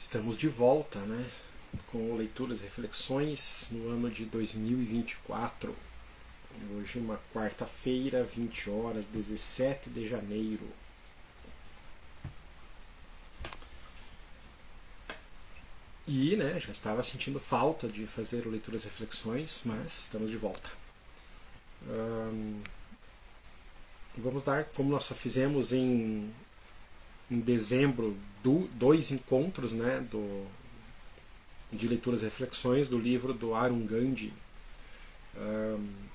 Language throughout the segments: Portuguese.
Estamos de volta, né, com leituras e reflexões no ano de 2024. Hoje uma quarta-feira, 20 horas, 17 de janeiro. E, né, já estava sentindo falta de fazer leituras e reflexões, mas estamos de volta. Vamos dar, como nós só fizemos em dezembro, dois encontros, né, de leituras e reflexões do livro do Arun Gandhi,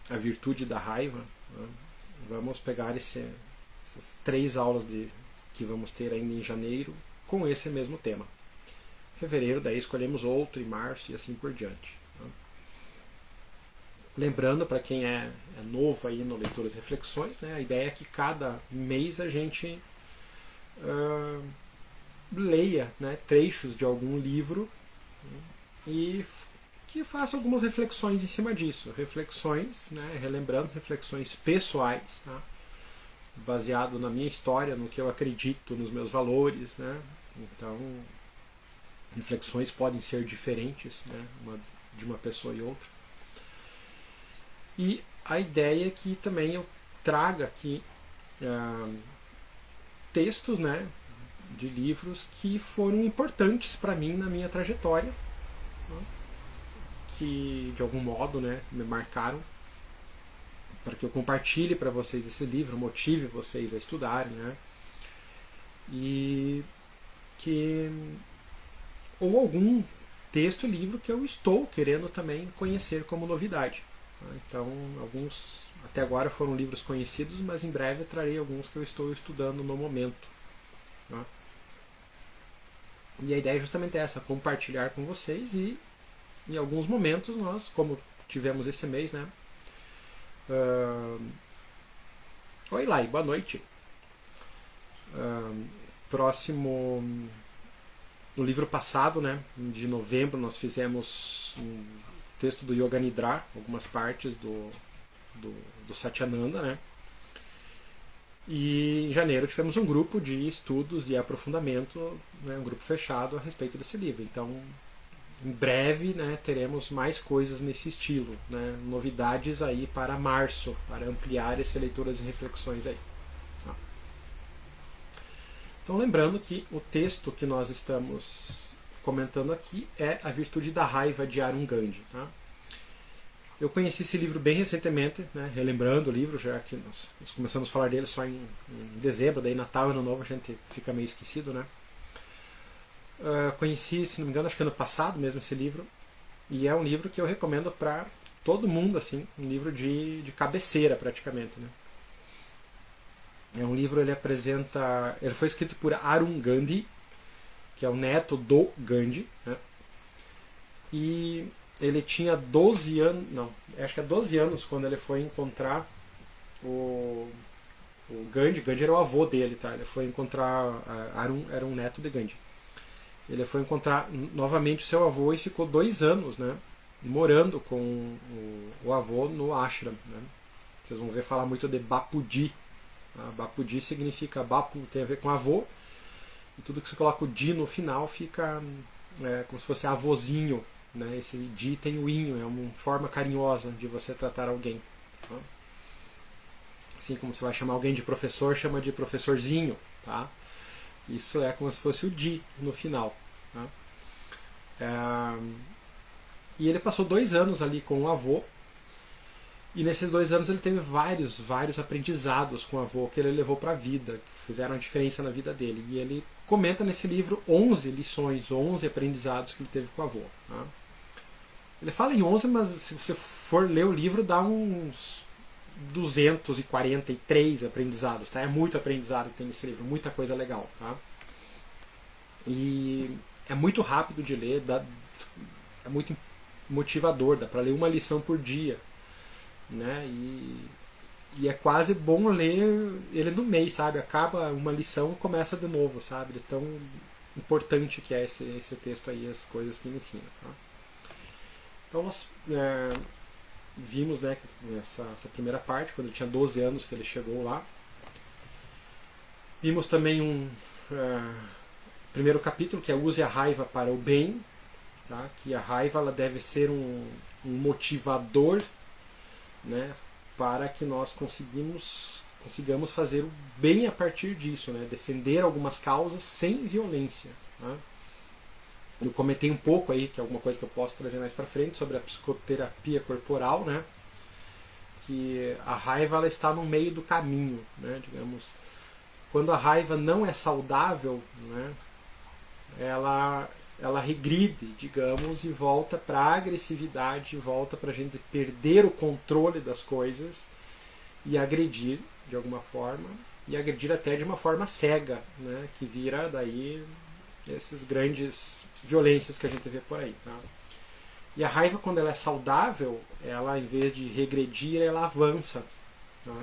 A Virtude da Raiva. Vamos pegar essas 3 aulas que vamos ter ainda em janeiro com esse mesmo tema. Em fevereiro daí escolhemos outro, em março e assim por diante. Lembrando, para quem é novo aí no Leituras e Reflexões, né, a ideia é que cada mês a gente leia, né, trechos de algum livro, e que faça algumas reflexões em cima disso. Reflexões, né, relembrando, reflexões pessoais, tá? Baseado na minha história, no que eu acredito, nos meus valores, né? Então, reflexões podem ser diferentes, né, de uma pessoa e outra. E a ideia é que também eu traga aqui textos, né, de livros que foram importantes para mim na minha trajetória, né, que de algum modo, né, me marcaram, para que eu compartilhe para vocês esse livro, motive vocês a estudarem, né, e que ou algum texto, livro que eu estou querendo também conhecer como novidade. Então, alguns até agora foram livros conhecidos, mas em breve trarei alguns que eu estou estudando no momento. Né? E a ideia é justamente essa, compartilhar com vocês, e em alguns momentos nós, como tivemos esse mês, né? Oi, Lai, boa noite. Próximo, no livro passado, né, de novembro, nós fizemos um texto do Yoga Nidra, algumas partes do Satyananda, né? E em janeiro tivemos um grupo de estudos e aprofundamento, né, um grupo fechado a respeito desse livro. Então, em breve, né, teremos mais coisas nesse estilo, né, novidades aí para março, para ampliar essas leituras e reflexões aí. Tá? Então, lembrando que o texto que nós estamos comentando aqui é A Virtude da Raiva, de Arun Gandhi. Tá? Eu conheci esse livro bem recentemente, né, relembrando o livro, já que nós começamos a falar dele só em dezembro, daí Natal e Ano Novo a gente fica meio esquecido, né? Conheci, se não me engano, acho que ano passado mesmo esse livro, e é um livro que eu recomendo para todo mundo, assim, um livro de cabeceira praticamente, né? É um livro, ele foi escrito por Arun Gandhi, que é o neto do Gandhi, né? E ele tinha 12 anos, não, acho que é 12 anos quando ele foi encontrar o Gandhi. Gandhi era o avô dele, tá? Ele foi encontrar, Arun era um neto de Gandhi. Ele foi encontrar novamente o seu avô e ficou 2 anos, né, morando com o avô no ashram, né? Vocês vão ver falar muito de Bapuji. Bapuji significa, Bapu tem a ver com avô, e tudo que você coloca o di no final fica como se fosse avôzinho, né? Esse di tem o inho, é uma forma carinhosa de você tratar alguém. Tá? Assim como você vai chamar alguém de professor, chama de professorzinho, tá? Isso é como se fosse o di no final. Tá? E ele passou 2 anos ali com o avô, e nesses 2 anos ele teve vários aprendizados com o avô que ele levou para a vida, que fizeram a diferença na vida dele. E ele comenta nesse livro 11 lições, 11 aprendizados que ele teve com o avô. Tá? Ele fala em 11, mas se você for ler o livro dá uns 243 aprendizados. Tá? É muito aprendizado que tem nesse livro, muita coisa legal. Tá? E é muito rápido de ler, é muito motivador, dá para ler uma lição por dia. Né? E é quase bom ler ele no mês, sabe? Acaba uma lição e começa de novo, sabe? De tão importante que é esse texto aí, as coisas que ele ensina. Tá? Então nós vimos, né, essa primeira parte, quando ele tinha 12 anos que ele chegou lá. Vimos também primeiro capítulo, que é Use a Raiva para o Bem, tá? Que a raiva ela deve ser um motivador, né, para que nós consigamos fazer o bem a partir disso, né? Defender algumas causas sem violência. Tá? Eu comentei um pouco aí, que é alguma coisa que eu posso trazer mais para frente, sobre a psicoterapia corporal, né? Que a raiva ela está no meio do caminho, né? Digamos, quando a raiva não é saudável, né? ela regride, digamos, e volta para a agressividade, volta para a gente perder o controle das coisas e agredir de alguma forma, e agredir até de uma forma cega, né? Que vira daí essas grandes violências que a gente vê por aí. Tá? E a raiva, quando ela é saudável, ela, em vez de regredir, ela avança. Tá?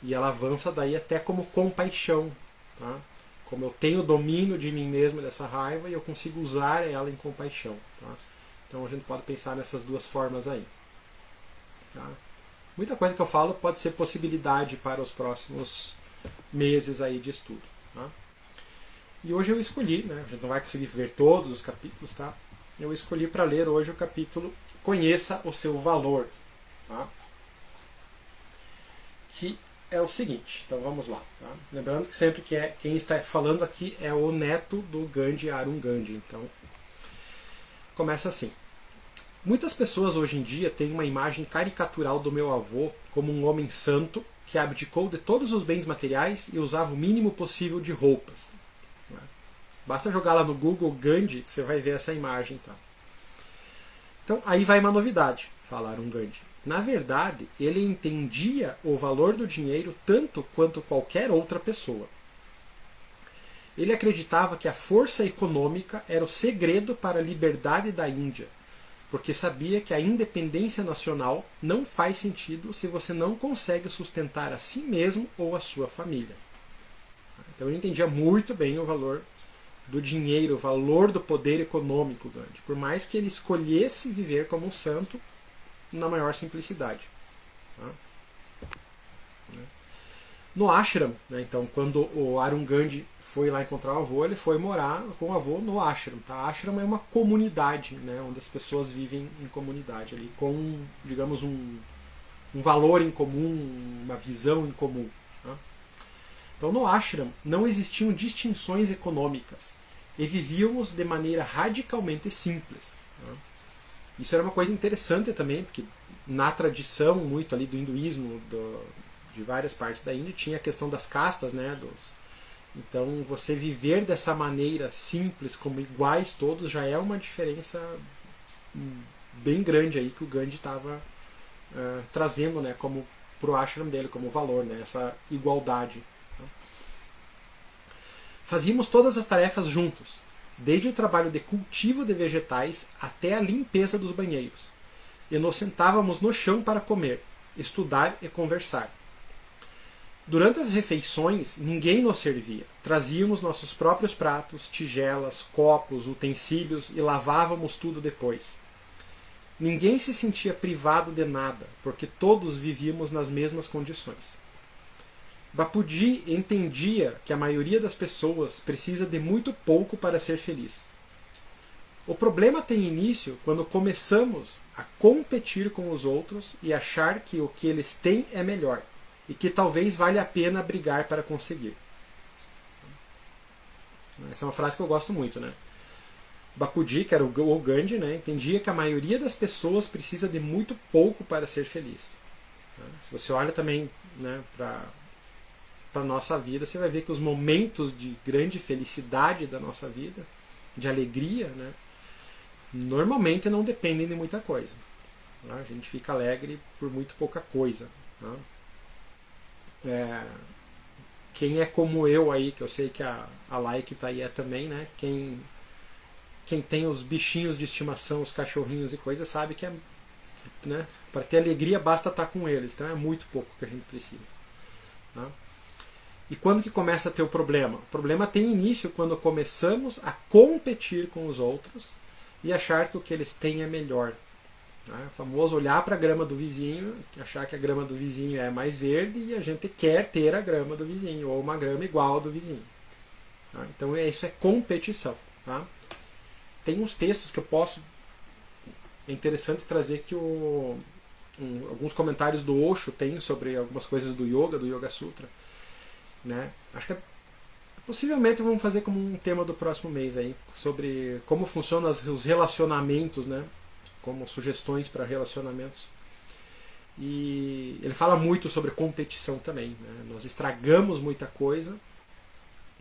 E ela avança daí até como compaixão. Tá? Como eu tenho domínio de mim mesmo dessa raiva e eu consigo usar ela em compaixão. Tá? Então a gente pode pensar nessas duas formas aí. Tá? Muita coisa que eu falo pode ser possibilidade para os próximos meses aí de estudo. Tá? E hoje eu escolhi, né, a gente não vai conseguir ver todos os capítulos, tá? Eu escolhi para ler hoje o capítulo Conheça o Seu Valor. Tá? Que é o seguinte, então vamos lá. Tá? Lembrando que sempre quem está falando aqui é o neto do Gandhi, Arun Gandhi. Então, começa assim. Muitas pessoas hoje em dia têm uma imagem caricatural do meu avô como um homem santo que abdicou de todos os bens materiais e usava o mínimo possível de roupas. Basta jogar lá no Google Gandhi que você vai ver essa imagem. Tá? Então, aí vai uma novidade, falaram Gandhi. Na verdade, ele entendia o valor do dinheiro tanto quanto qualquer outra pessoa. Ele acreditava que a força econômica era o segredo para a liberdade da Índia, porque sabia que a independência nacional não faz sentido se você não consegue sustentar a si mesmo ou a sua família. Então ele entendia muito bem o valor do dinheiro, o valor do poder econômico, Gandhi, por mais que ele escolhesse viver como um santo na maior simplicidade. Tá? No ashram, né, então, quando o Arun Gandhi foi lá encontrar o avô, ele foi morar com o avô no ashram. Tá? Ashram é uma comunidade, né, onde as pessoas vivem em comunidade, ali, com, digamos, um valor em comum, uma visão em comum. Tá? Então, no ashram não existiam distinções econômicas e vivíamos de maneira radicalmente simples. Tá? Isso era uma coisa interessante também, porque na tradição muito ali do hinduísmo, de várias partes da Índia, tinha a questão das castas, né? Então você viver dessa maneira simples, como iguais todos, já é uma diferença bem grande aí que o Gandhi estava trazendo, né? Como pro ashram dele, como valor, né? Essa igualdade. Tá? Fazíamos todas as tarefas juntos, desde o trabalho de cultivo de vegetais até a limpeza dos banheiros. E nos sentávamos no chão para comer, estudar e conversar. Durante as refeições, ninguém nos servia. Trazíamos nossos próprios pratos, tigelas, copos, utensílios e lavávamos tudo depois. Ninguém se sentia privado de nada, porque todos vivíamos nas mesmas condições. Bapuji entendia que a maioria das pessoas precisa de muito pouco para ser feliz. O problema tem início quando começamos a competir com os outros e achar que o que eles têm é melhor e que talvez valha a pena brigar para conseguir. Essa é uma frase que eu gosto muito, né? Bapuji, que era o Gandhi, né, entendia que a maioria das pessoas precisa de muito pouco para ser feliz. Se você olha também, né, para a nossa vida, você vai ver que os momentos de grande felicidade da nossa vida, de alegria, né, normalmente não dependem de muita coisa. A gente fica alegre por muito pouca coisa. Quem é como eu aí, que eu sei que a Like tá aí também, né? Quem tem os bichinhos de estimação, os cachorrinhos e coisas, sabe que né, para ter alegria basta estar com eles. Então é muito pouco que a gente precisa. Tá? E quando que começa a ter o problema? O problema tem início quando começamos a competir com os outros e achar que o que eles têm é melhor. O famoso olhar para a grama do vizinho, achar que a grama do vizinho é mais verde e a gente quer ter a grama do vizinho, ou uma grama igual ao do vizinho. Tá? Então isso é competição. Tá? Tem uns textos que eu posso... É interessante trazer que alguns comentários do Osho tem sobre algumas coisas do Yoga Sutra. Né? Acho que possivelmente vamos fazer como um tema do próximo mês aí, sobre como funcionam os relacionamentos, né? Como sugestões para relacionamentos. E ele fala muito sobre competição também. Né? Nós estragamos muita coisa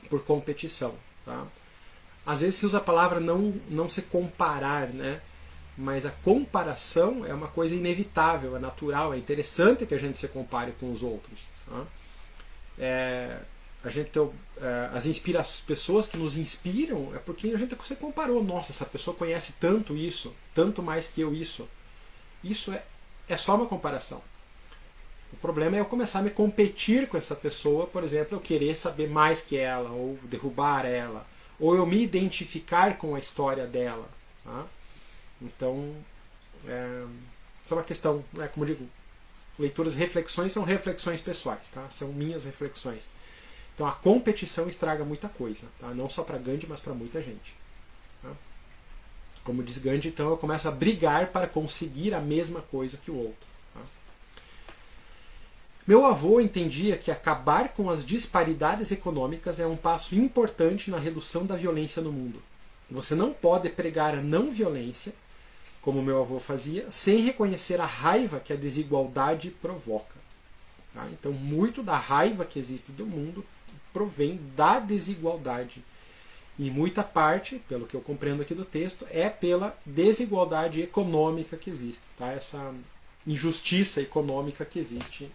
por competição. Tá? Às vezes se usa a palavra não se comparar, né? Mas a comparação é uma coisa inevitável, é natural, é interessante que a gente se compare com os outros. Tá? A gente as pessoas que nos inspiram é porque a gente se comparou. Nossa, essa pessoa conhece tanto isso, tanto mais que eu isso. Isso é só uma comparação. O problema é eu começar a me competir com essa pessoa, por exemplo, eu querer saber mais que ela, ou derrubar ela, ou eu me identificar com a história dela. Tá? Então, isso é uma questão, né, como eu digo, leituras e reflexões são reflexões pessoais, tá? São minhas reflexões. Então a competição estraga muita coisa, tá? Não só para Gandhi, mas para muita gente. Tá? Como diz Gandhi, então eu começo a brigar para conseguir a mesma coisa que o outro. Tá? Meu avô entendia que acabar com as disparidades econômicas é um passo importante na redução da violência no mundo. Você não pode pregar a não violência, como meu avô fazia, sem reconhecer a raiva que a desigualdade provoca. Tá? Então, muito da raiva que existe do mundo provém da desigualdade. E muita parte, pelo que eu compreendo aqui do texto, é pela desigualdade econômica que existe. Tá? Essa injustiça econômica que existe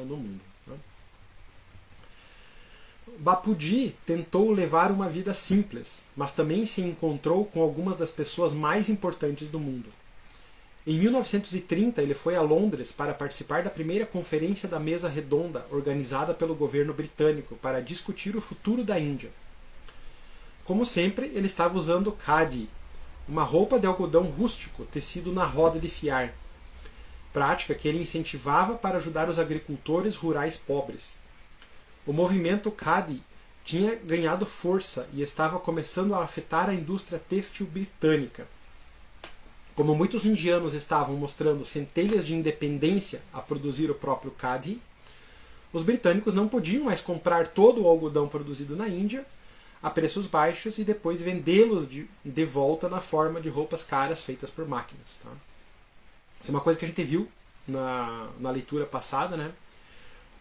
no mundo. Tá? Bapuji tentou levar uma vida simples, mas também se encontrou com algumas das pessoas mais importantes do mundo. Em 1930, ele foi a Londres para participar da primeira conferência da Mesa Redonda organizada pelo governo britânico para discutir o futuro da Índia. Como sempre, ele estava usando khadi, uma roupa de algodão rústico tecido na roda de fiar, prática que ele incentivava para ajudar os agricultores rurais pobres. O movimento khadi tinha ganhado força e estava começando a afetar a indústria têxtil britânica. Como muitos indianos estavam mostrando centelhas de independência a produzir o próprio khadi, os britânicos não podiam mais comprar todo o algodão produzido na Índia a preços baixos e depois vendê-los de volta na forma de roupas caras feitas por máquinas. Tá? Essa é uma coisa que a gente viu na leitura passada. Né?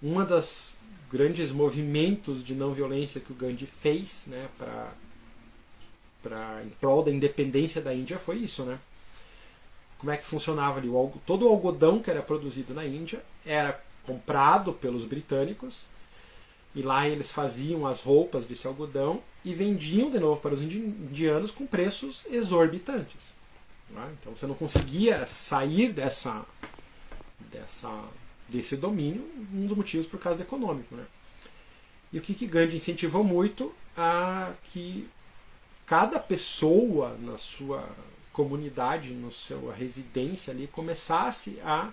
Uma das grandes movimentos de não violência que o Gandhi fez, né, em prol da independência da Índia foi isso. Né? Como é que funcionava ali? Todo o algodão que era produzido na Índia era comprado pelos britânicos e lá eles faziam as roupas desse algodão e vendiam de novo para os indianos com preços exorbitantes. Né? Então você não conseguia sair desse domínio, um dos motivos por causa do econômico. Né? E o que Gandhi incentivou muito a que cada pessoa na sua comunidade, na sua residência ali, começasse a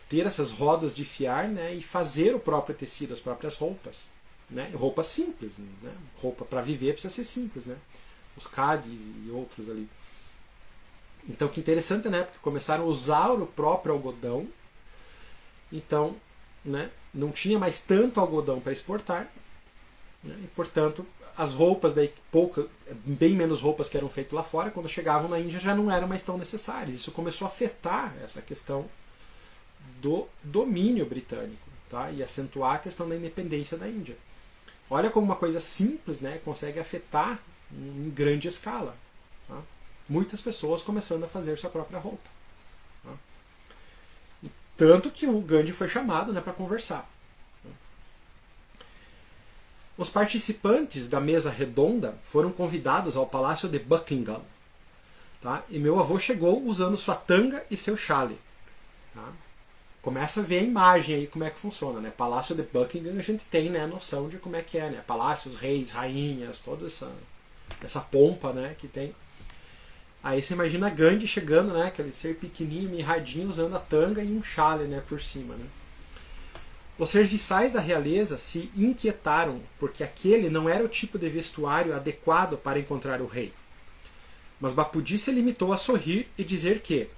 ter essas rodas de fiar, né, e fazer o próprio tecido, as próprias roupas. Né? Roupas simples. Né? Roupa para viver precisa ser simples. Né? Os khadis e outros ali. Então, que interessante, né? Porque começaram a usar o próprio algodão. Então, né, não tinha mais tanto algodão para exportar. Né? E, portanto, as roupas, daí bem menos roupas que eram feitas lá fora, quando chegavam na Índia já não eram mais tão necessárias. Isso começou a afetar essa questão do domínio britânico, tá? E acentuar a questão da independência da Índia. Olha como uma coisa simples, né, consegue afetar em grande escala. Tá? Muitas pessoas começando a fazer sua própria roupa. Tá? Tanto que o Gandhi foi chamado, né, para conversar. Os participantes da mesa redonda foram convidados ao Palácio de Buckingham. Tá? E meu avô chegou usando sua tanga e seu chale. Tá? Começa a ver a imagem aí como é que funciona. Né? Palácio de Buckingham a gente tem, né, noção de como é que é. Né? Palácios, reis, rainhas, toda essa pompa, né, que tem. Aí você imagina Gandhi chegando, né, aquele ser pequenininho, mirradinho, usando a tanga e um chale, né, por cima. Né? Os serviçais da realeza se inquietaram porque aquele não era o tipo de vestuário adequado para encontrar o rei. Mas Bapudi se limitou a sorrir e dizer que,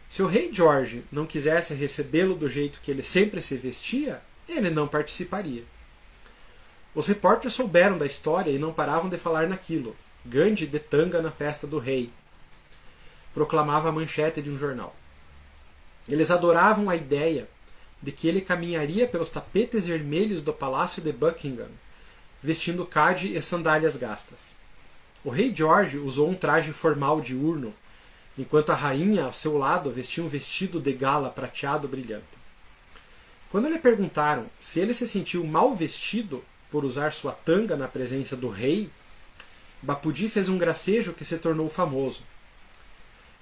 se o rei George não quisesse recebê-lo do jeito que ele sempre se vestia, ele não participaria. Os repórteres souberam da história e não paravam de falar naquilo. Gandhi de tanga na festa do rei, proclamava a manchete de um jornal. Eles adoravam a ideia de que ele caminharia pelos tapetes vermelhos do palácio de Buckingham, vestindo cade e sandálias gastas. O rei George usou um traje formal diurno, enquanto a rainha, ao seu lado, vestia um vestido de gala prateado brilhante. Quando lhe perguntaram se ele se sentiu mal vestido por usar sua tanga na presença do rei, Bapudi fez um gracejo que se tornou famoso.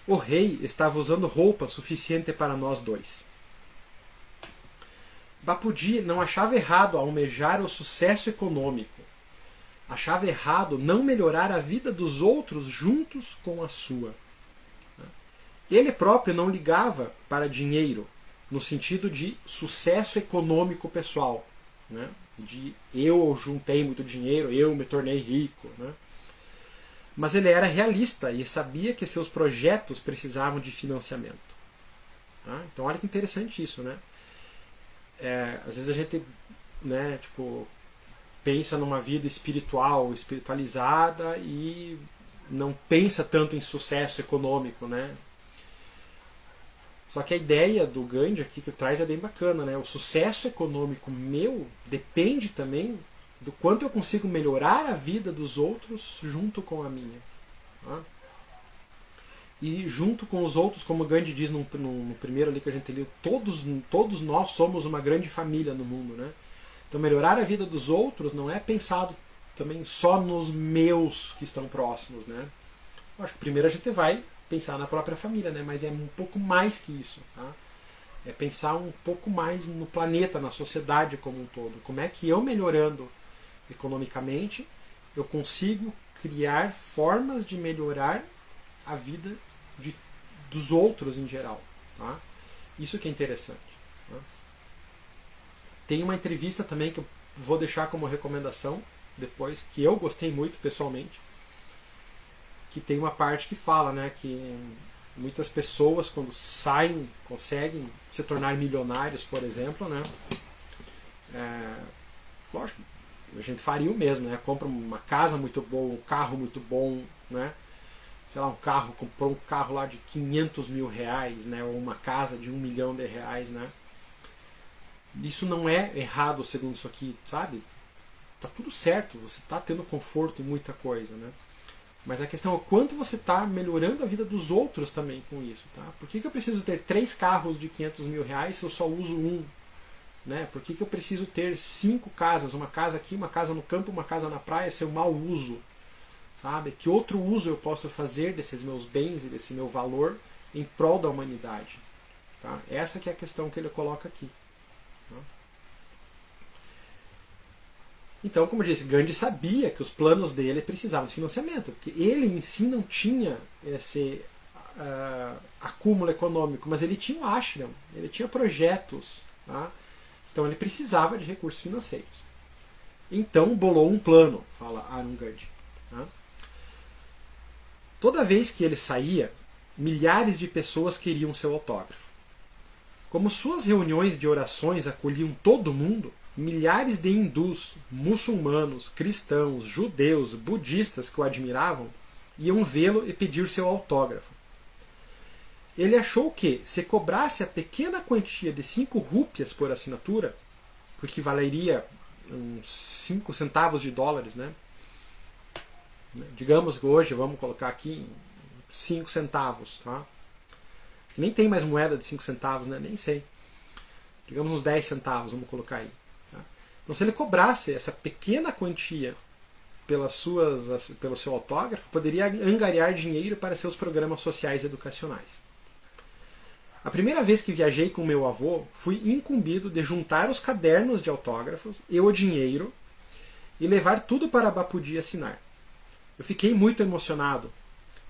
O rei estava usando roupa suficiente para nós dois. Bapudi não achava errado almejar o sucesso econômico. Achava errado não melhorar a vida dos outros juntos com a sua. Ele próprio não ligava para dinheiro, no sentido de sucesso econômico pessoal. Né? De eu juntei muito dinheiro, eu me tornei rico. Né? Mas ele era realista e sabia que seus projetos precisavam de financiamento. Tá? Então olha que interessante isso. Né? Às vezes a gente pensa numa vida espiritual, espiritualizada e não pensa tanto em sucesso econômico. Né? Só que a ideia do Gandhi aqui que traz é bem bacana. Né? O sucesso econômico meu depende também do quanto eu consigo melhorar a vida dos outros junto com a minha. Tá? E junto com os outros, como Gandhi diz no primeiro ali que a gente leu, todos nós somos uma grande família no mundo. Né? Então melhorar a vida dos outros não é pensado também só nos meus que estão próximos. Né? Eu acho que primeiro a gente vai pensar na própria família, né? Mas é um pouco mais que isso. Tá? É pensar um pouco mais no planeta, na sociedade como um todo. Como é que eu melhorando economicamente eu consigo criar formas de melhorar a vida dos outros em geral. Tá? Isso que é interessante. Tá? Tem uma entrevista também que eu vou deixar como recomendação depois, que eu gostei muito pessoalmente, que tem uma parte que fala, né, que muitas pessoas quando saem, conseguem se tornar milionários, por exemplo, né, lógico, a gente faria o mesmo, né, compra uma casa muito boa, um carro muito bom, né, sei lá, comprou um carro lá de 500 mil reais, né, ou uma casa de 1 milhão de reais, né. Isso não é errado segundo isso aqui, sabe? Tá tudo certo, você tá tendo conforto em muita coisa, né. Mas a questão é o quanto você está melhorando a vida dos outros também com isso. Tá? Por que eu preciso ter 3 carros de 500 mil reais se eu só uso um? Né? Por que eu preciso ter 5 casas? Uma casa aqui, uma casa no campo, uma casa na praia, se eu mal uso? Sabe? Que outro uso eu posso fazer desses meus bens e desse meu valor em prol da humanidade? Tá? Essa que é a questão que ele coloca aqui. Tá? Então, como eu disse, Gandhi sabia que os planos dele precisavam de financiamento, porque ele em si não tinha esse acúmulo econômico, mas ele tinha um ashram, ele tinha projetos, tá? Então ele precisava de recursos financeiros. Então bolou um plano, fala Arun Gandhi. Tá? Toda vez que ele saía, milhares de pessoas queriam seu autógrafo. Como suas reuniões de orações acolhiam todo mundo, milhares de hindus, muçulmanos, cristãos, judeus, budistas que o admiravam iam vê-lo e pedir seu autógrafo. Ele achou que, se cobrasse a pequena quantia de 5 rúpias por assinatura, o que valeria uns 5 centavos de dólares, né? Digamos que hoje, vamos colocar aqui 5 centavos, tá? Nem tem mais moeda de 5 centavos, né? Nem sei. Digamos uns 10 centavos, vamos colocar aí. Então, se ele cobrasse essa pequena quantia pelo seu autógrafo, poderia angariar dinheiro para seus programas sociais e educacionais. A primeira vez que viajei com meu avô, fui incumbido de juntar os cadernos de autógrafos e o dinheiro e levar tudo para Bapudi assinar. Eu fiquei muito emocionado.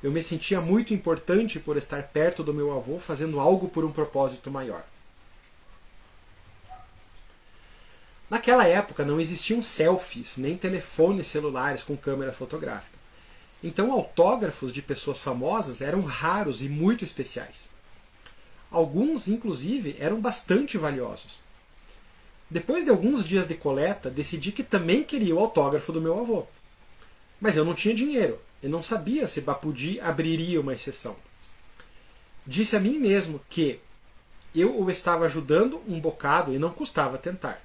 Eu me sentia muito importante por estar perto do meu avô fazendo algo por um propósito maior. Naquela época não existiam selfies, nem telefones celulares com câmera fotográfica. Então autógrafos de pessoas famosas eram raros e muito especiais. Alguns, inclusive, eram bastante valiosos. Depois de alguns dias de coleta, decidi que também queria o autógrafo do meu avô. Mas eu não tinha dinheiro e não sabia se Bapudi abriria uma exceção. Disse a mim mesmo que eu o estava ajudando um bocado e não custava tentar.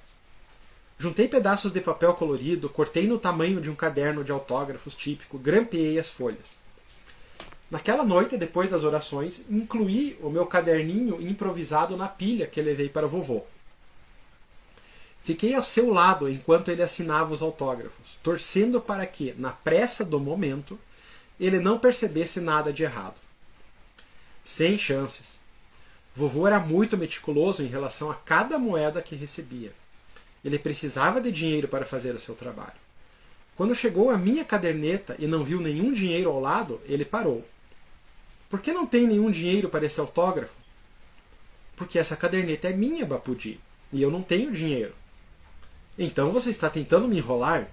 Juntei pedaços de papel colorido, cortei no tamanho de um caderno de autógrafos típico, grampeei as folhas. Naquela noite, depois das orações, incluí o meu caderninho improvisado na pilha que levei para o vovô. Fiquei ao seu lado enquanto ele assinava os autógrafos, torcendo para que, na pressa do momento, ele não percebesse nada de errado. Sem chances. Vovô era muito meticuloso em relação a cada moeda que recebia. Ele precisava de dinheiro para fazer o seu trabalho. Quando chegou a minha caderneta e não viu nenhum dinheiro ao lado, ele parou. Por que não tem nenhum dinheiro para esse autógrafo? Porque essa caderneta é minha, Bapudi, e eu não tenho dinheiro. Então você está tentando me enrolar?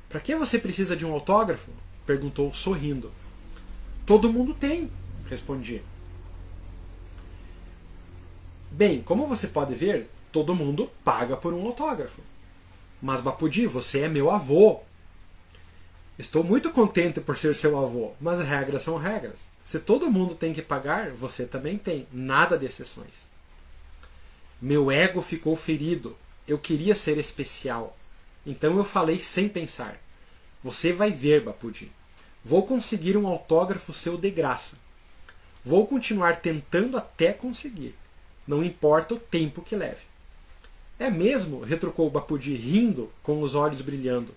Para que você precisa de um autógrafo? Perguntou sorrindo. Todo mundo tem, respondi. Bem, como você pode ver, todo mundo paga por um autógrafo. Mas Bapudi, você é meu avô. Estou muito contente por ser seu avô, mas regras são regras. Se todo mundo tem que pagar, você também tem. Nada de exceções. Meu ego ficou ferido. Eu queria ser especial. Então eu falei sem pensar. Você vai ver, Bapudi. Vou conseguir um autógrafo seu de graça. Vou continuar tentando até conseguir. Não importa o tempo que leve. É mesmo? Retrucou o Bapudi, rindo, com os olhos brilhando.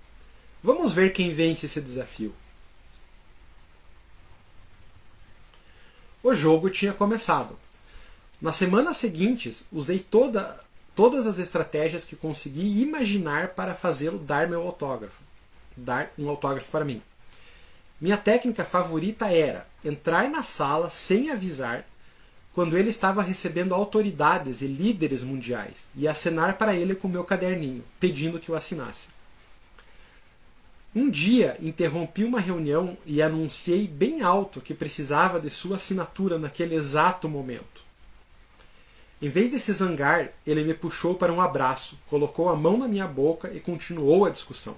Vamos ver quem vence esse desafio. O jogo tinha começado. Nas semanas seguintes, usei todas as estratégias que consegui imaginar para fazê-lo dar meu autógrafo. Dar um autógrafo para mim. Minha técnica favorita era entrar na sala sem avisar quando ele estava recebendo autoridades e líderes mundiais e acenar para ele com meu caderninho, pedindo que o assinasse. Um dia interrompi uma reunião e anunciei bem alto que precisava de sua assinatura naquele exato momento. Em vez de se zangar, ele me puxou para um abraço, colocou a mão na minha boca e continuou a discussão.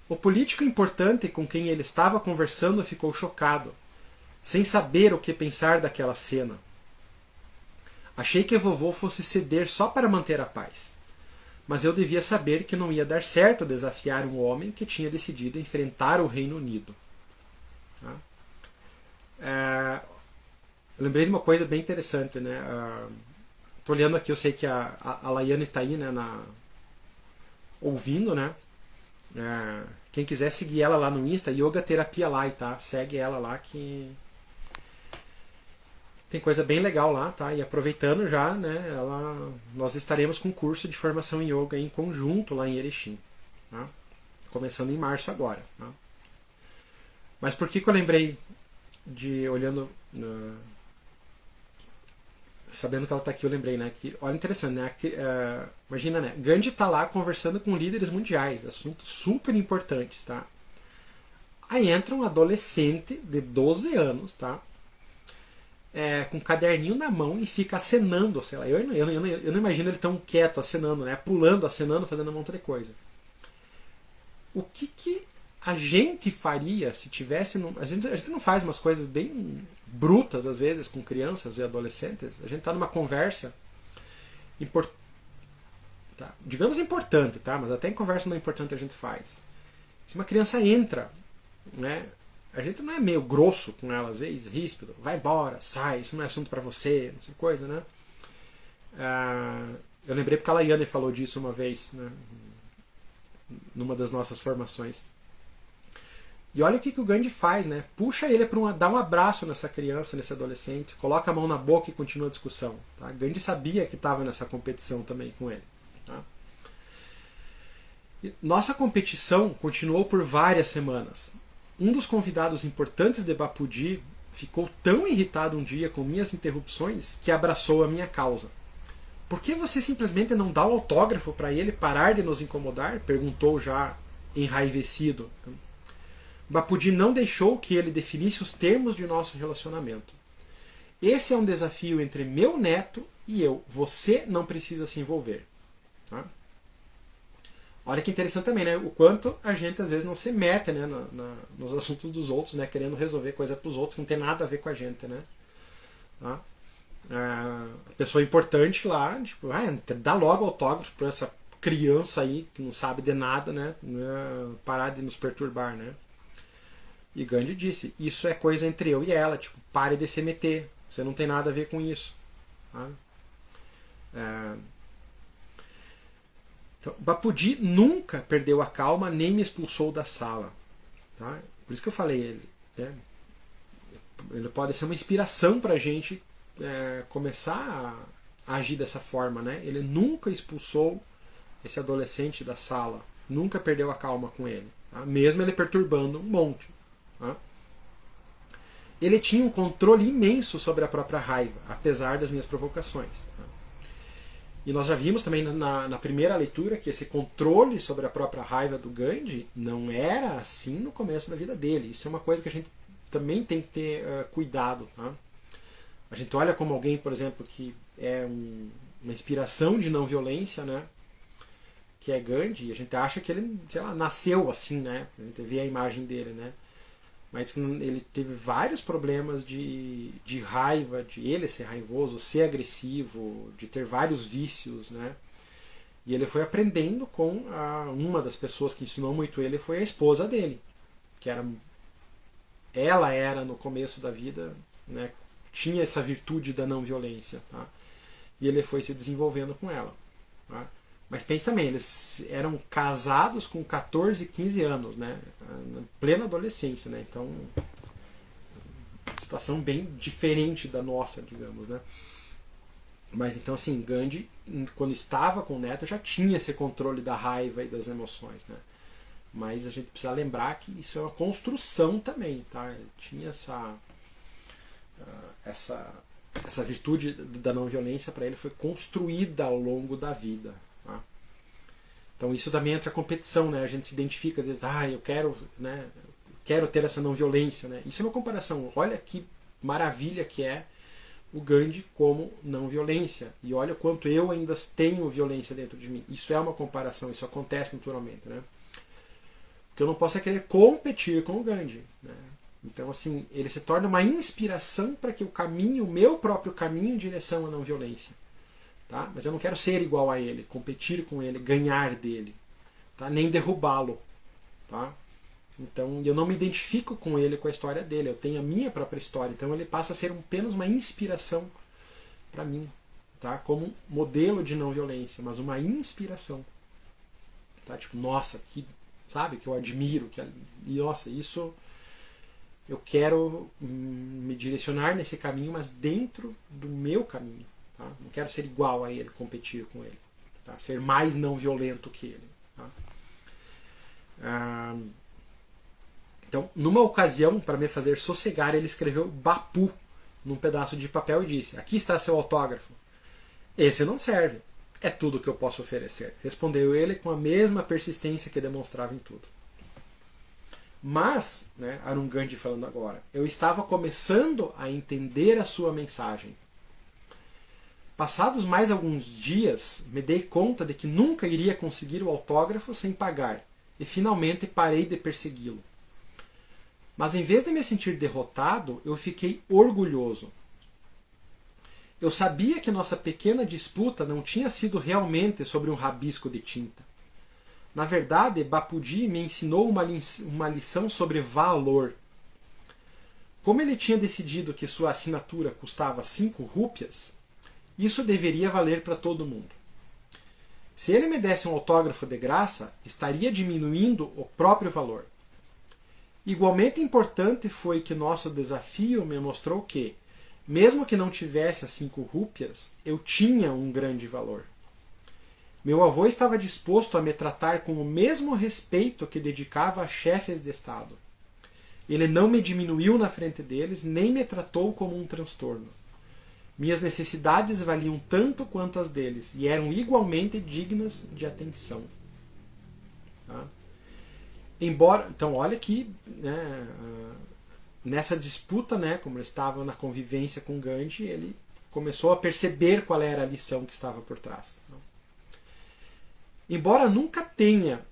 O político importante com quem ele estava conversando ficou chocado, sem saber o que pensar daquela cena. Achei que vovô fosse ceder só para manter a paz. Mas eu devia saber que não ia dar certo desafiar um homem que tinha decidido enfrentar o Reino Unido. Eu lembrei de uma coisa bem interessante, né? Tô olhando aqui, eu sei que a Laiane está aí, né, ouvindo, né? Quem quiser seguir ela lá no Insta, Yoga Terapia Lai, tá? Segue ela lá que tem coisa bem legal lá, tá? E aproveitando já, né, nós estaremos com curso de formação em yoga em conjunto lá em Erechim, tá? Começando em março agora, tá? Mas por que eu lembrei olhando, sabendo que ela está aqui, eu lembrei, né, que, olha, interessante, né, imagina, né, Gandhi está lá conversando com líderes mundiais, assuntos super importantes, tá? Aí entra um adolescente de 12 anos, tá? Com um caderninho na mão e fica acenando, sei lá, eu não imagino ele tão quieto, acenando, né, pulando, acenando, fazendo um monte de coisa. O que a gente faria se tivesse... A gente não faz umas coisas bem brutas, às vezes, com crianças e adolescentes. A gente está numa conversa, digamos importante, tá? Mas até em conversa não importante a gente faz. Se uma criança entra, né, a gente não é meio grosso com ela, às vezes, ríspido, vai embora, sai, isso não é assunto para você, não sei coisa, né? Eu lembrei porque a Laiane falou disso uma vez, né, numa das nossas formações. E olha o que o Gandhi faz, né? Puxa ele para dar um abraço nessa criança, nesse adolescente, coloca a mão na boca e continua a discussão. Tá? Gandhi sabia que estava nessa competição também com ele. Tá? E nossa competição continuou por várias semanas. Um dos convidados importantes de Bapudi ficou tão irritado um dia com minhas interrupções que abraçou a minha causa. por que você simplesmente não dá o autógrafo para ele parar de nos incomodar? Perguntou já enraivecido. Bapudi não deixou que ele definisse os termos de nosso relacionamento. Esse é um desafio entre meu neto e eu. Você não precisa se envolver. Tá? Olha que interessante também, né? O quanto a gente às vezes não se mete, né, nos assuntos dos outros, né? Querendo resolver coisa para os outros que não tem nada a ver com a gente, né? Tá? A pessoa importante lá, tipo, dá logo autógrafo para essa criança aí que não sabe de nada, né? Parar de nos perturbar, né? E Gandhi disse, isso é coisa entre eu e ela, tipo, pare de se meter, você não tem nada a ver com isso. Tá? Então, Bapudi nunca perdeu a calma nem me expulsou da sala. Tá? Por isso que eu falei, ele pode ser uma inspiração para a gente começar a agir dessa forma. Né? Ele nunca expulsou esse adolescente da sala, nunca perdeu a calma com ele, tá? Mesmo ele perturbando um monte. Tá? Ele tinha um controle imenso sobre a própria raiva, apesar das minhas provocações. Tá? E nós já vimos também na primeira leitura que esse controle sobre a própria raiva do Gandhi não era assim no começo da vida dele. Isso é uma coisa que a gente também tem que ter cuidado. Tá? A gente olha como alguém, por exemplo, que é uma inspiração de não violência, né? Que é Gandhi, e a gente acha que ele, sei lá, nasceu assim, né? A gente vê a imagem dele, né? Mas ele teve vários problemas de raiva, de ele ser raivoso, ser agressivo, de ter vários vícios, né? E ele foi aprendendo com uma das pessoas que ensinou muito ele foi a esposa dele, que ela era no começo da vida, né? Tinha essa virtude da não violência, tá? E ele foi se desenvolvendo com ela, tá? Mas pense também, eles eram casados com 14, 15 anos, né? Na plena adolescência, né? Então, situação bem diferente da nossa, digamos, né? Mas então, assim, Gandhi, quando estava com o neto, já tinha esse controle da raiva e das emoções, né? Mas a gente precisa lembrar que isso é uma construção também, tá? Ele tinha essa virtude da não violência, para ele foi construída ao longo da vida. Tá? Então isso também entra a competição, né? A gente se identifica às vezes, eu quero, né? Quero ter essa não violência, né? Isso é uma comparação. Olha que maravilha que é o Gandhi como não violência, e olha quanto eu ainda tenho violência dentro de mim. Isso é uma comparação, isso acontece naturalmente, né? O que eu não posso é querer competir com o Gandhi, né? Então, assim, ele se torna uma inspiração para que o meu próprio caminho em direção à não violência. Tá? Mas eu não quero ser igual a ele, competir com ele, ganhar dele, tá? Nem derrubá-lo. Tá? Então, eu não me identifico com ele, com a história dele. Eu tenho a minha própria história. Então, ele passa a ser apenas uma inspiração para mim, tá? Como um modelo de não violência, mas uma inspiração. Tá? Tipo, nossa, que eu admiro. E, nossa, isso... Eu quero me direcionar nesse caminho, mas dentro do meu caminho. Tá? Não quero ser igual a ele, competir com ele. Tá? Ser mais não violento que ele. Tá? Então, numa ocasião, para me fazer sossegar, ele escreveu Bapu num pedaço de papel e disse: aqui está seu autógrafo. Esse não serve. É tudo que eu posso oferecer. Respondeu ele com a mesma persistência que demonstrava em tudo. Mas, né, Arun Gandhi falando agora, eu estava começando a entender a sua mensagem. Passados mais alguns dias, me dei conta de que nunca iria conseguir o autógrafo sem pagar, e finalmente parei de persegui-lo. Mas em vez de me sentir derrotado, eu fiquei orgulhoso. Eu sabia que nossa pequena disputa não tinha sido realmente sobre um rabisco de tinta. Na verdade, Bapudi me ensinou uma lição sobre valor. Como ele tinha decidido que sua assinatura custava 5 rúpias, isso deveria valer para todo mundo. Se ele me desse um autógrafo de graça, estaria diminuindo o próprio valor. Igualmente importante foi que nosso desafio me mostrou que, mesmo que não tivesse as 5 rúpias, eu tinha um grande valor. Meu avô estava disposto a me tratar com o mesmo respeito que dedicava a chefes de Estado. Ele não me diminuiu na frente deles, nem me tratou como um transtorno. Minhas necessidades valiam tanto quanto as deles e eram igualmente dignas de atenção. Tá? Embora, então, olha aqui, né, nessa disputa, né, como ele estava na convivência com Gandhi, ele começou a perceber qual era a lição que estava por trás. Embora nunca tenha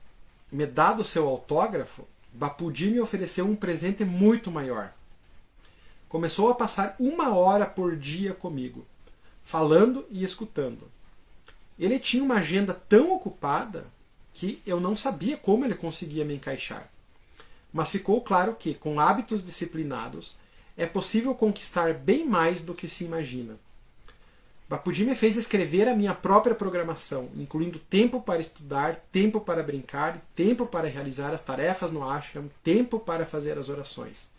me dado seu autógrafo, Bapuji me ofereceu um presente muito maior. Começou a passar 1 hora por dia comigo, falando e escutando. Ele tinha uma agenda tão ocupada que eu não sabia como ele conseguia me encaixar. Mas ficou claro que, com hábitos disciplinados, é possível conquistar bem mais do que se imagina. Bapuji me fez escrever a minha própria programação, incluindo tempo para estudar, tempo para brincar, tempo para realizar as tarefas no ashram, tempo para fazer as orações.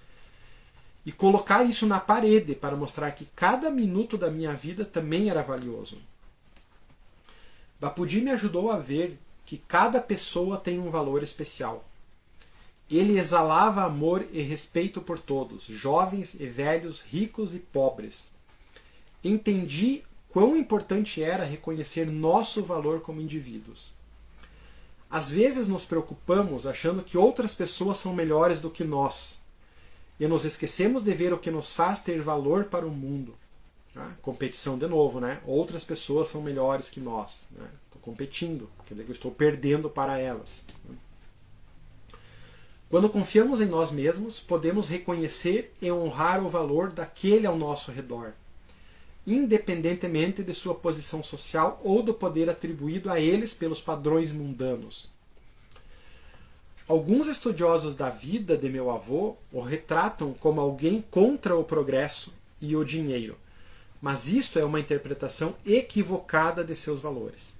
E colocar isso na parede para mostrar que cada minuto da minha vida também era valioso. Bapuji me ajudou a ver que cada pessoa tem um valor especial. Ele exalava amor e respeito por todos, jovens e velhos, ricos e pobres. Entendi quão importante era reconhecer nosso valor como indivíduos. Às vezes nos preocupamos achando que outras pessoas são melhores do que nós, e nos esquecemos de ver o que nos faz ter valor para o mundo. Tá? Competição de novo, né? Outras pessoas são melhores que nós. Né? Estou competindo, quer dizer que eu estou perdendo para elas. Quando confiamos em nós mesmos, podemos reconhecer e honrar o valor daquele ao nosso redor, independentemente de sua posição social ou do poder atribuído a eles pelos padrões mundanos. Alguns estudiosos da vida de meu avô o retratam como alguém contra o progresso e o dinheiro, mas isto é uma interpretação equivocada de seus valores.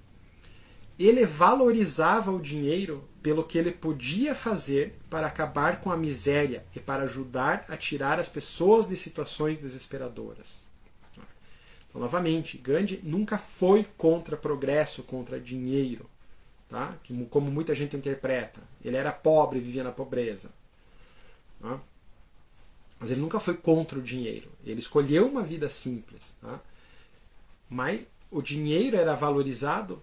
Ele valorizava o dinheiro pelo que ele podia fazer para acabar com a miséria e para ajudar a tirar as pessoas de situações desesperadoras. Então, novamente, Gandhi nunca foi contra progresso, contra dinheiro, tá? Como muita gente interpreta. Ele era pobre, vivia na pobreza. Tá? Mas ele nunca foi contra o dinheiro. Ele escolheu uma vida simples. Tá? Mas o dinheiro era valorizado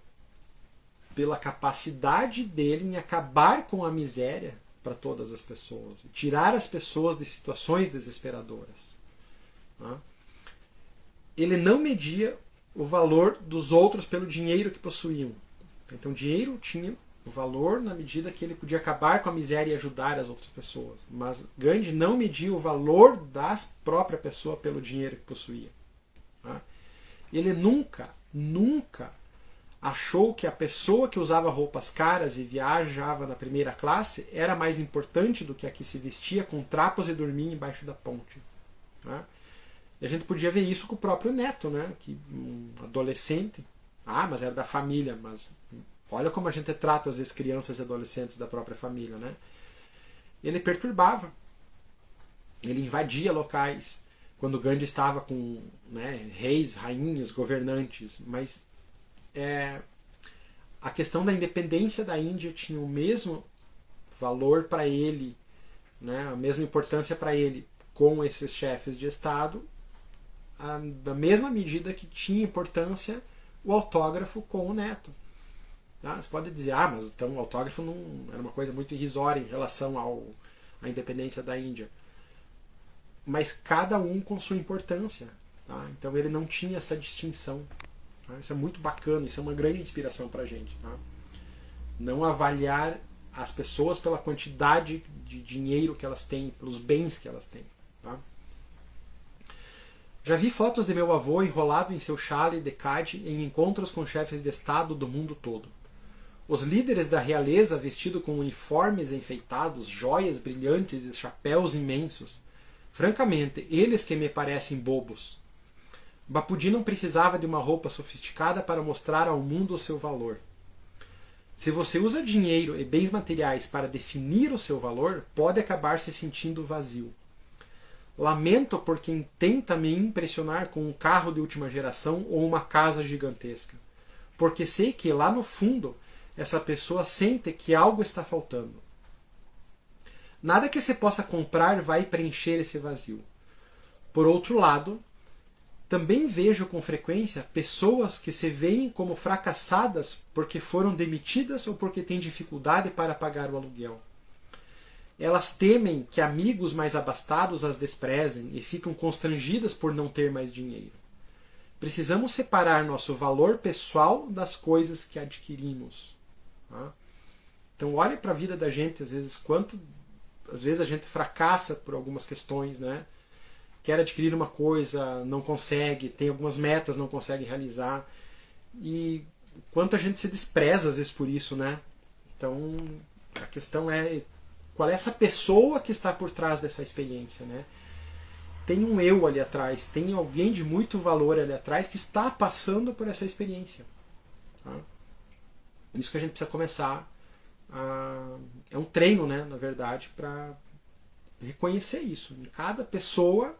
pela capacidade dele em acabar com a miséria para todas as pessoas, tirar as pessoas de situações desesperadoras. Tá? Ele não media o valor dos outros pelo dinheiro que possuíam. Então o dinheiro tinha o valor na medida que ele podia acabar com a miséria e ajudar as outras pessoas. Mas Gandhi não media o valor da própria pessoa pelo dinheiro que possuía. Tá? Ele nunca achou que a pessoa que usava roupas caras e viajava na primeira classe era mais importante do que a que se vestia com trapos e dormia embaixo da ponte. Tá? E a gente podia ver isso com o próprio neto, né? Que um adolescente, mas era da família, mas olha como a gente trata às vezes crianças e adolescentes da própria família, né? Ele perturbava, ele invadia locais, quando Gandhi estava com, né, reis, rainhas, governantes, mas a questão da independência da Índia tinha o mesmo valor para ele, né, a mesma importância para ele com esses chefes de Estado, da mesma medida que tinha importância o autógrafo com o neto. Tá? Você pode dizer, mas então o autógrafo não era uma coisa muito irrisória em relação à independência da Índia. Mas cada um com sua importância. Tá? Então ele não tinha essa distinção. Tá? Isso é muito bacana, isso é uma grande inspiração para a gente. Tá? Não avaliar as pessoas pela quantidade de dinheiro que elas têm, pelos bens que elas têm. Tá? Já vi fotos de meu avô enrolado em seu chale de cade em encontros com chefes de Estado do mundo todo. Os líderes da realeza vestidos com uniformes enfeitados, joias brilhantes e chapéus imensos. Francamente, eles que me parecem bobos. Bapuji não precisava de uma roupa sofisticada para mostrar ao mundo o seu valor. Se você usa dinheiro e bens materiais para definir o seu valor, pode acabar se sentindo vazio. Lamento por quem tenta me impressionar com um carro de última geração ou uma casa gigantesca, porque sei que lá no fundo essa pessoa sente que algo está faltando. Nada que se possa comprar vai preencher esse vazio. Por outro lado, Também vejo com frequência pessoas que se veem como fracassadas porque foram demitidas ou porque têm dificuldade para pagar o aluguel. Elas temem que amigos mais abastados as desprezem e ficam constrangidas por não ter mais dinheiro. Precisamos separar nosso valor pessoal das coisas que adquirimos. Tá? Então olhe para a vida da gente, às vezes a gente fracassa por algumas questões, né? Quer adquirir uma coisa, não consegue, tem algumas metas, não consegue realizar. E quanto a gente se despreza às vezes por isso, né? Então a questão é qual é essa pessoa que está por trás dessa experiência, né? Tem um eu ali atrás, tem alguém de muito valor ali atrás que está passando por essa experiência. Tá? Isso que a gente precisa começar é um treino, né, na verdade, para reconhecer isso. Em cada pessoa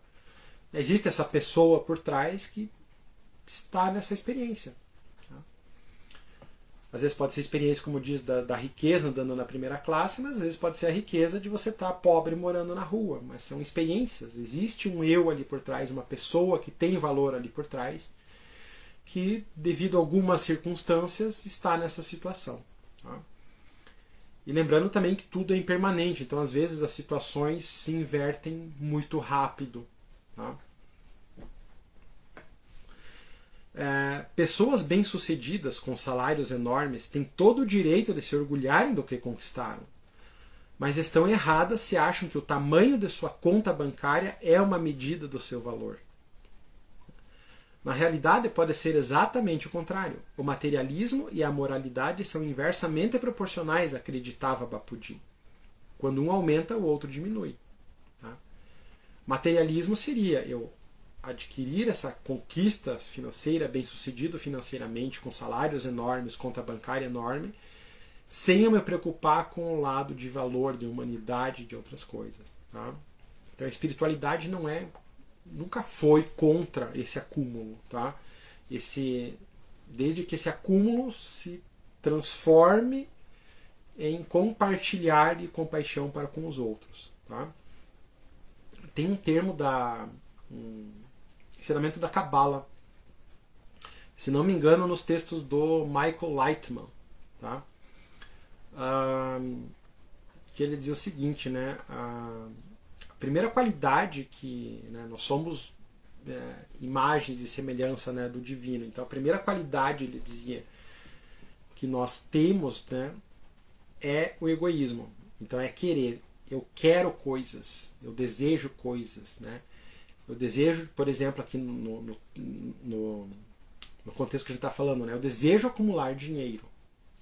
existe essa pessoa por trás que está nessa experiência. Tá? Às vezes pode ser experiência, como diz, da riqueza andando na primeira classe, mas às vezes pode ser a riqueza de você estar pobre morando na rua. Mas são experiências. Existe um eu ali por trás, uma pessoa que tem valor ali por trás, que devido a algumas circunstâncias está nessa situação. Tá? E lembrando também que tudo é impermanente, então às vezes as situações se invertem muito rápido. Tá? Pessoas bem-sucedidas com salários enormes têm todo o direito de se orgulharem do que conquistaram, mas estão erradas se acham que o tamanho de sua conta bancária é uma medida do seu valor. Na realidade, pode ser exatamente o contrário. O materialismo e a moralidade são inversamente proporcionais, acreditava Bapuji. Quando um aumenta, o outro diminui. Tá? Materialismo seria eu adquirir essa conquista financeira, bem-sucedido financeiramente, com salários enormes, conta bancária enorme, sem eu me preocupar com o lado de valor, de humanidade, de outras coisas. Tá? Então a espiritualidade nunca foi contra esse acúmulo. Tá? Desde que esse acúmulo se transforme em compartilhar e compaixão para com os outros. Tá? Tem um termo ensinamento da Cabala, se não me engano, nos textos do Michael Lightman, tá? Que ele dizia o seguinte, né? A primeira qualidade que, né, nós somos imagens e semelhança, né, do divino. Então a primeira qualidade, ele dizia, que nós temos, né, é o egoísmo. Então é querer. Eu quero coisas, eu desejo coisas, né? Eu desejo, por exemplo, aqui no contexto que a gente está falando, né? Eu desejo acumular dinheiro.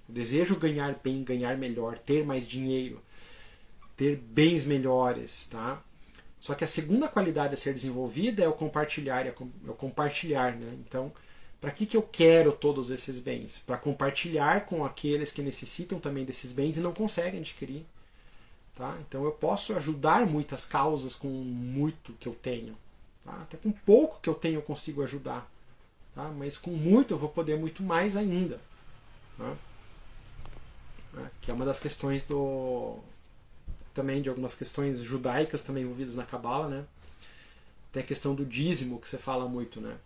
Eu desejo ganhar bem, ganhar melhor, ter mais dinheiro, ter bens melhores. Tá? Só que a segunda qualidade a ser desenvolvida é o compartilhar. Né? Então, para que eu quero todos esses bens? Para compartilhar com aqueles que necessitam também desses bens e não conseguem adquirir. Tá? Então eu posso ajudar muitas causas com muito que eu tenho. Tá? Até com pouco que eu tenho eu consigo ajudar. Tá? Mas com muito eu vou poder muito mais ainda. Tá? Que é uma das questões também de algumas questões judaicas também envolvidas na Cabala. Né? Tem a questão do dízimo que você fala muito. Né?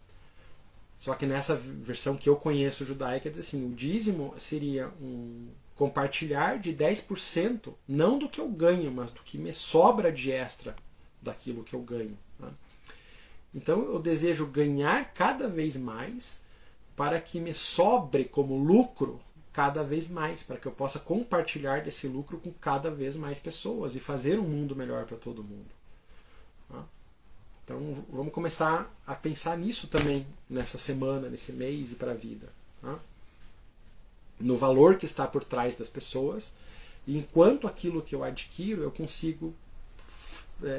Só que nessa versão que eu conheço judaica, diz assim, o dízimo seria um compartilhar de 10%, não do que eu ganho, mas do que me sobra de extra daquilo que eu ganho. Tá? Então eu desejo ganhar cada vez mais para que me sobre como lucro cada vez mais, para que eu possa compartilhar desse lucro com cada vez mais pessoas e fazer um mundo melhor para todo mundo. Tá? Então vamos começar a pensar nisso também nessa semana, nesse mês e para a vida. Tá? No valor que está por trás das pessoas, e enquanto aquilo que eu adquiro eu consigo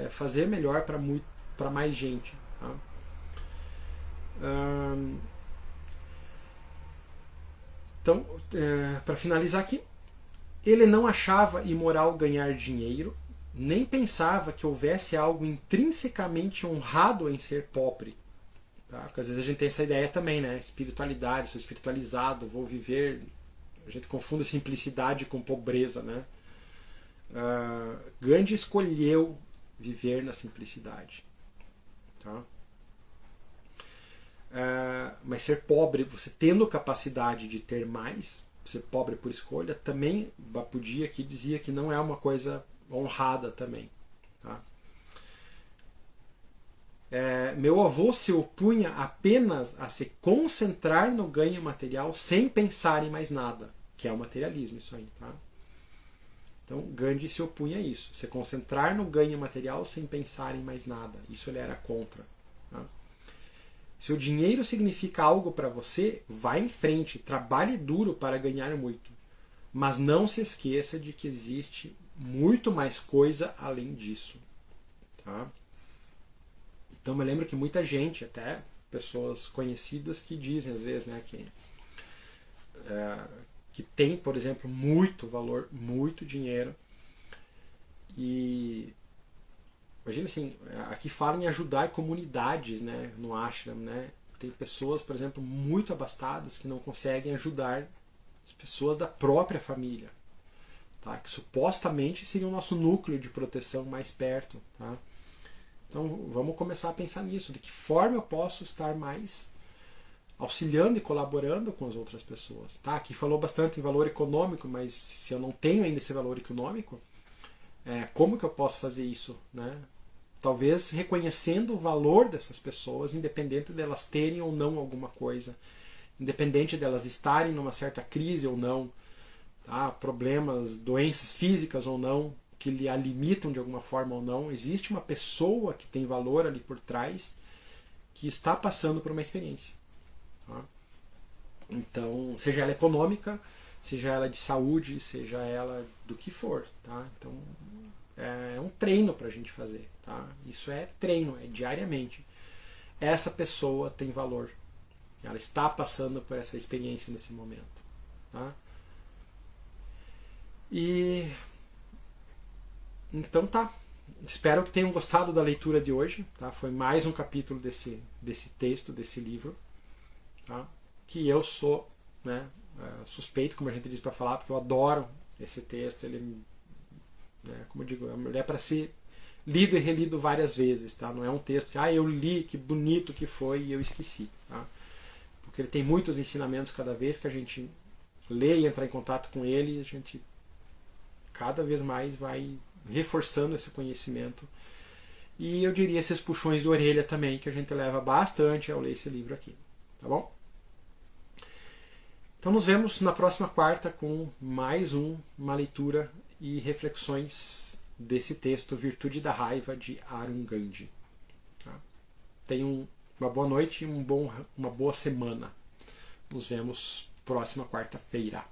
fazer melhor para mais gente. Tá? Então, para finalizar aqui, ele não achava imoral ganhar dinheiro, nem pensava que houvesse algo intrinsecamente honrado em ser pobre. Tá? Porque às vezes a gente tem essa ideia também, né? Espiritualidade, sou espiritualizado, vou viver. A gente confunde simplicidade com pobreza, né? Gandhi escolheu viver na simplicidade. Tá? mas ser pobre, você tendo capacidade de ter mais, ser pobre por escolha, também Bapuji aqui dizia que não é uma coisa honrada também. Tá? Meu avô se opunha apenas a se concentrar no ganho material sem pensar em mais nada, que é o materialismo isso aí. Tá? Então Gandhi se opunha a isso, se concentrar no ganho material sem pensar em mais nada. Isso ele era contra. Tá? Se o dinheiro significa algo para você, vá em frente, trabalhe duro para ganhar muito. Mas não se esqueça de que existe muito mais coisa além disso. Tá? Então eu lembro que muita gente, até pessoas conhecidas, que dizem às vezes, né, que tem, por exemplo, muito valor, muito dinheiro. E imagina assim, aqui fala em ajudar comunidades, né, no ashram, né? Tem pessoas, por exemplo, muito abastadas que não conseguem ajudar as pessoas da própria família, tá? Que supostamente seria o nosso núcleo de proteção mais perto. Tá? Então vamos começar a pensar nisso, de que forma eu posso estar mais auxiliando e colaborando com as outras pessoas. Tá? Aqui falou bastante em valor econômico, mas se eu não tenho ainda esse valor econômico, como que eu posso fazer isso? Né? Talvez reconhecendo o valor dessas pessoas, independente delas terem ou não alguma coisa, independente delas estarem numa certa crise ou não, tá? Problemas, doenças físicas ou não, que lhe a limitam de alguma forma ou não, existe uma pessoa que tem valor ali por trás que está passando por uma experiência. Tá? Então, seja ela econômica, seja ela de saúde, seja ela do que for. Tá? Então, é um treino para a gente fazer. Tá? Isso é treino, é diariamente. Essa pessoa tem valor. Ela está passando por essa experiência nesse momento. Tá? E então tá. Espero que tenham gostado da leitura de hoje. Tá? Foi mais um capítulo desse texto, desse livro. Tá? Que eu sou, né, suspeito, como a gente diz, para falar, porque eu adoro esse texto. Ele, né, como eu digo, ele é para ser lido e relido várias vezes. Tá? Não é um texto que eu li, que bonito que foi e eu esqueci. Tá? Porque ele tem muitos ensinamentos. Cada vez que a gente lê e entrar em contato com ele, a gente cada vez mais vai reforçando esse conhecimento. E eu diria esses puxões de orelha também, que a gente leva bastante ao ler esse livro aqui. Tá bom? Então nos vemos na próxima quarta com mais uma leitura e reflexões desse texto Virtude da Raiva, de Arun Gandhi. Tá? Tenham uma boa noite e uma boa semana. Nos vemos próxima quarta-feira.